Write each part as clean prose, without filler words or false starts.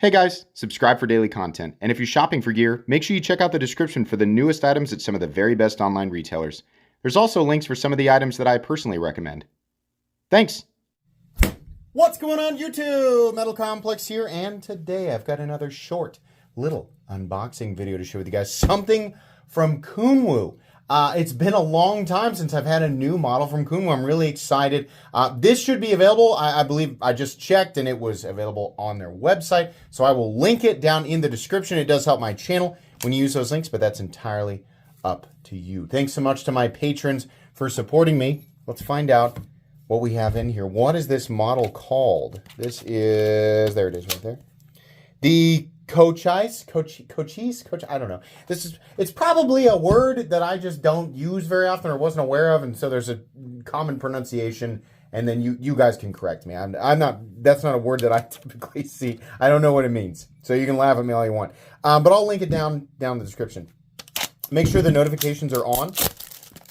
Hey guys, subscribe for daily content. And if you're shopping for gear, make sure you check out the description for the newest items at some of the very best online retailers. There's also links for some of the items that I personally recommend. Thanks! What's going on YouTube? Metal Complex here, and today I've got another short little unboxing video to share with you guys. Something from Kunwu. It's been a long time since I've had a new model from Kunwu. I'm really excited. This should be available. I believe I just checked and it was available on their website. So I will link it down in the description. It does help my channel when you use those links, but that's entirely up to you. Thanks so much to my patrons for supporting me. Let's find out what we have in here. What is this model called? This is, there it is right there. The Cochise, I don't know. It's probably a word that I just don't use very often or wasn't aware of, and so there's a common pronunciation, and then you guys can correct me. That's not a word that I typically see. I don't know what it means, so you can laugh at me all you want. But I'll link it down in the description. Make sure the notifications are on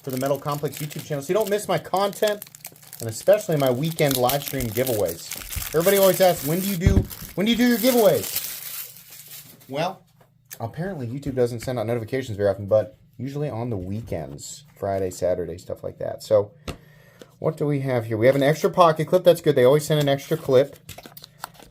for the Metal Complex YouTube channel so you don't miss my content, and especially my weekend live stream giveaways. Everybody always asks, when do you do your giveaways? Well, apparently YouTube doesn't send out notifications very often, but usually on the weekends, Friday, Saturday, stuff like that. So what do we have here? We have an extra pocket clip. That's good. They always send an extra clip.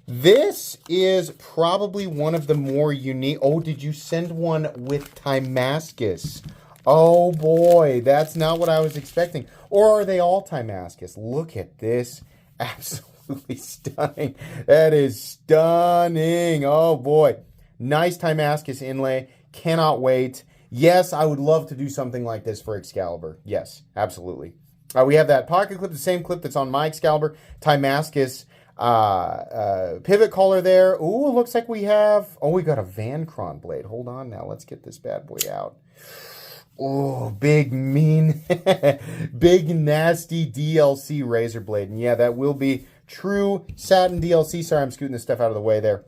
This is probably one of the more unique. Oh, did you send one with Timascus? Oh boy, that's not what I was expecting. Or are they all Timascus? Look at this. Absolutely stunning. That is stunning. Oh boy. Nice Timascus inlay. Cannot wait. Yes, I would love to do something like this for Excalibur. Yes, absolutely. We have that pocket clip, the same clip that's on my Excalibur. Timascus pivot collar there. Ooh, it looks like we have... Oh, we got a VANCHRON blade. Hold on now. Let's get this bad boy out. Oh, big, mean, big, nasty DLC razor blade. And yeah, that will be true satin DLC. Sorry, I'm scooting this stuff out of the way there.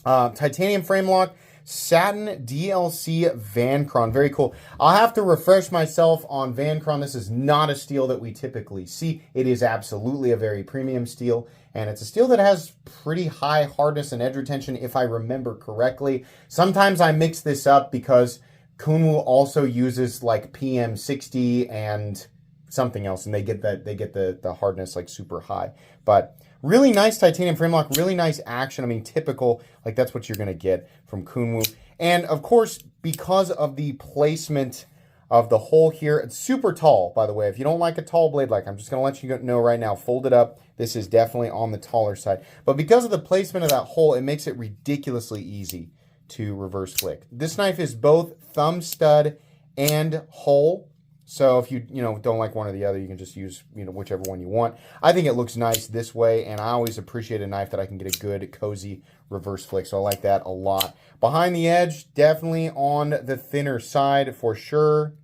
Titanium frame lock, satin DLC VANCHRON. Very cool. I'll have to refresh myself on VANCHRON. This is not a steel that we typically see. It is absolutely a very premium steel, and it's a steel that has pretty high hardness and edge retention, if I remember correctly. Sometimes I mix this up because Kunwu also uses like PM60 and something else, and they get the hardness like super high. But really nice titanium frame lock, really nice action. I mean, typical, like that's what you're going to get from Kunwu. And of course, because of the placement of the hole here, it's super tall, by the way. If you don't like a tall blade, like I'm just going to let you know right now, fold it up. This is definitely on the taller side. But because of the placement of that hole, it makes it ridiculously easy to reverse flick. This knife is both thumb stud and hole. So if you don't like one or the other, you can just use whichever one you want. I think it looks nice this way, and I always appreciate a knife that I can get a good, cozy reverse flick. So I like that a lot. Behind the edge, definitely on the thinner side for sure.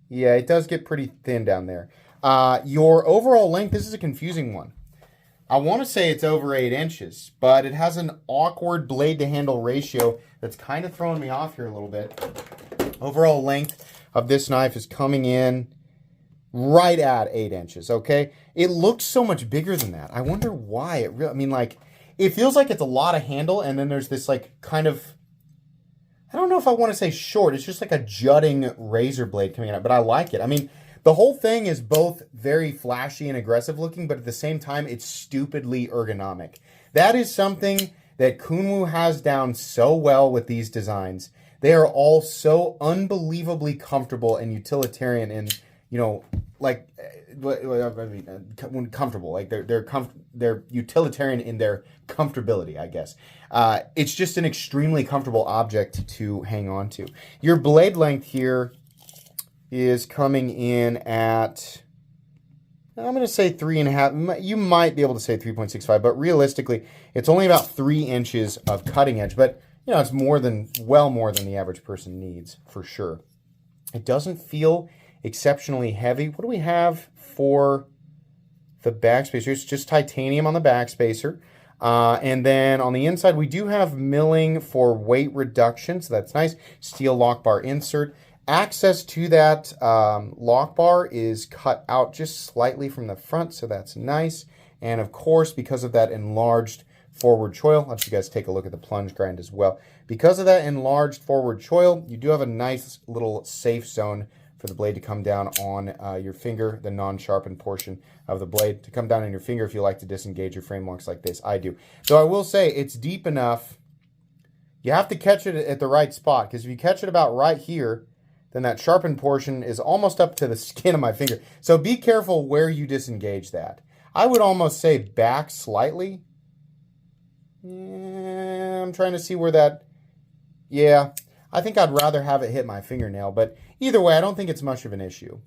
Yeah, it does get pretty thin down there. Your overall length, this is a confusing one. I want to say it's over 8 inches, but it has an awkward blade to handle ratio that's kind of throwing me off here a little bit. Overall length of this knife is coming in right at 8 inches, okay? It looks so much bigger than that. I wonder why. It feels like it's a lot of handle, and then there's this like kind of, I don't know if I want to say short. It's just like a jutting razor blade coming out, but I like it. I mean, the whole thing is both very flashy and aggressive looking, but at the same time, it's stupidly ergonomic. That is something that Kunwu has down so well with these designs. They are all so unbelievably comfortable and utilitarian, and comfortable. Like they're utilitarian in their comfortability, I guess. It's just an extremely comfortable object to hang on to. Your blade length here is coming in at, I'm going to say 3.5. You might be able to say 3.65, but realistically, it's only about 3 inches of cutting edge. But it's well more than the average person needs, for sure. It doesn't feel exceptionally heavy. What do we have for the backspacer? It's just titanium on the backspacer. And then on the inside, we do have milling for weight reduction, so that's nice. Steel lock bar insert. Access to that lock bar is cut out just slightly from the front, so that's nice. And of course, because of that enlarged forward choil. I'll let you guys take a look at the plunge grind as well. Because of that enlarged forward choil, you do have a nice little safe zone for the blade to come down on your finger, the non-sharpened portion of the blade to come down on your finger if you like to disengage your frame locks like this. I do. So I will say it's deep enough. You have to catch it at the right spot, because if you catch it about right here, then that sharpened portion is almost up to the skin of my finger. So be careful where you disengage that. I would almost say back slightly. Yeah, I'm trying to see where that... Yeah, I think I'd rather have it hit my fingernail, but either way, I don't think it's much of an issue.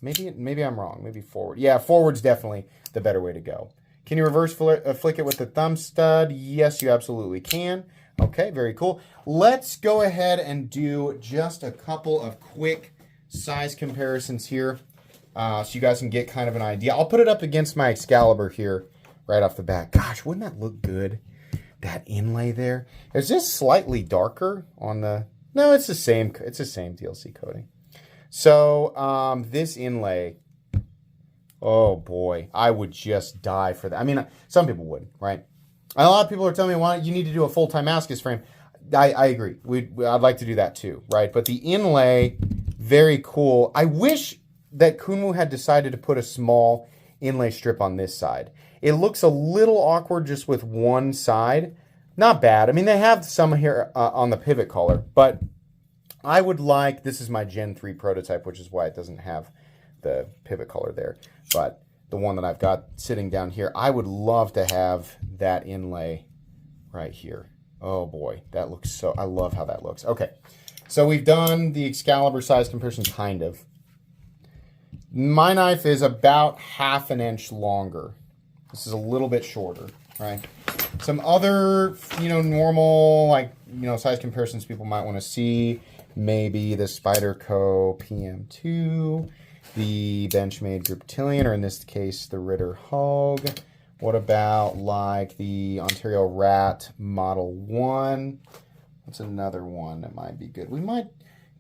Maybe I'm wrong. Maybe forward. Yeah, forward's definitely the better way to go. Can you reverse flick it with the thumb stud? Yes, you absolutely can. Okay, very cool. Let's go ahead and do just a couple of quick size comparisons here so you guys can get kind of an idea. I'll put it up against my Excalibur here right off the bat. Gosh, wouldn't that look good? That inlay there. Is this slightly darker on the... No, it's the same. It's the same DLC coating. So this inlay, oh boy, I would just die for that. I mean, some people would, right? A lot of people are telling me, why you need to do a full Timascus frame. I agree. I'd like to do that too, right? But the inlay, very cool. I wish that Kunwu had decided to put a small inlay strip on this side. It looks a little awkward just with one side. Not bad. I mean, they have some here on the pivot collar, but I would like, this is my Gen 3 prototype, which is why it doesn't have the pivot collar there. But the one that I've got sitting down here, I would love to have that inlay right here. Oh boy, that looks so, I love how that looks. Okay, so we've done the Excalibur size comparison, kind of. My knife is about ½ an inch longer. This is a little bit shorter, right? Some other, normal, size comparisons people might want to see. Maybe the Spyderco PM2, the Benchmade Griptilian, or in this case, the Ritter Hogue. What about like the Ontario Rat Model 1? What's another one that might be good? We might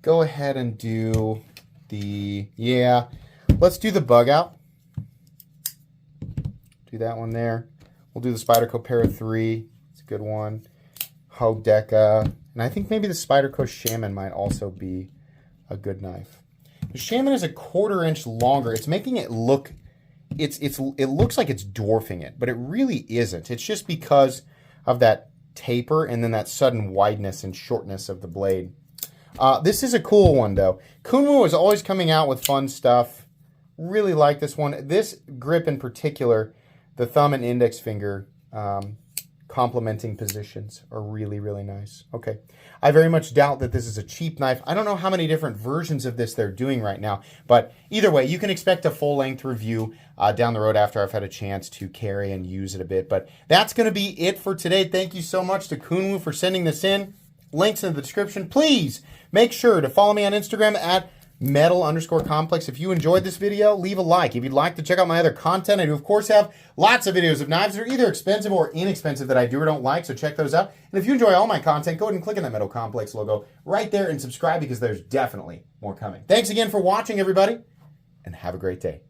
go ahead and do the, let's do the Bug Out. Do that one there. We'll do the Spyderco Para 3. It's a good one. Hogue Deca. And I think maybe the Spyderco Shaman might also be a good knife. The Shaman is a ½ inch longer. It's making it look, it looks like it's dwarfing it, but it really isn't. It's just because of that taper and then that sudden wideness and shortness of the blade. This is a cool one though. Kunwu is always coming out with fun stuff. Really like this one. This grip in particular, the thumb and index finger complementing positions are really, really nice. Okay. I very much doubt that this is a cheap knife. I don't know how many different versions of this they're doing right now, but either way, you can expect a full-length review down the road after I've had a chance to carry and use it a bit. But that's going to be it for today. Thank you so much to Kunwu for sending this in. Links in the description. Please make sure to follow me on Instagram at metal_complex. If you enjoyed this video, leave a like. If you'd like to check out my other content, I do of course have lots of videos of knives that are either expensive or inexpensive that I do or don't like, so check those out. And if you enjoy all my content, go ahead and click on that Metal Complex logo right there and subscribe, because there's definitely more coming. Thanks again for watching, everybody, and have a great day.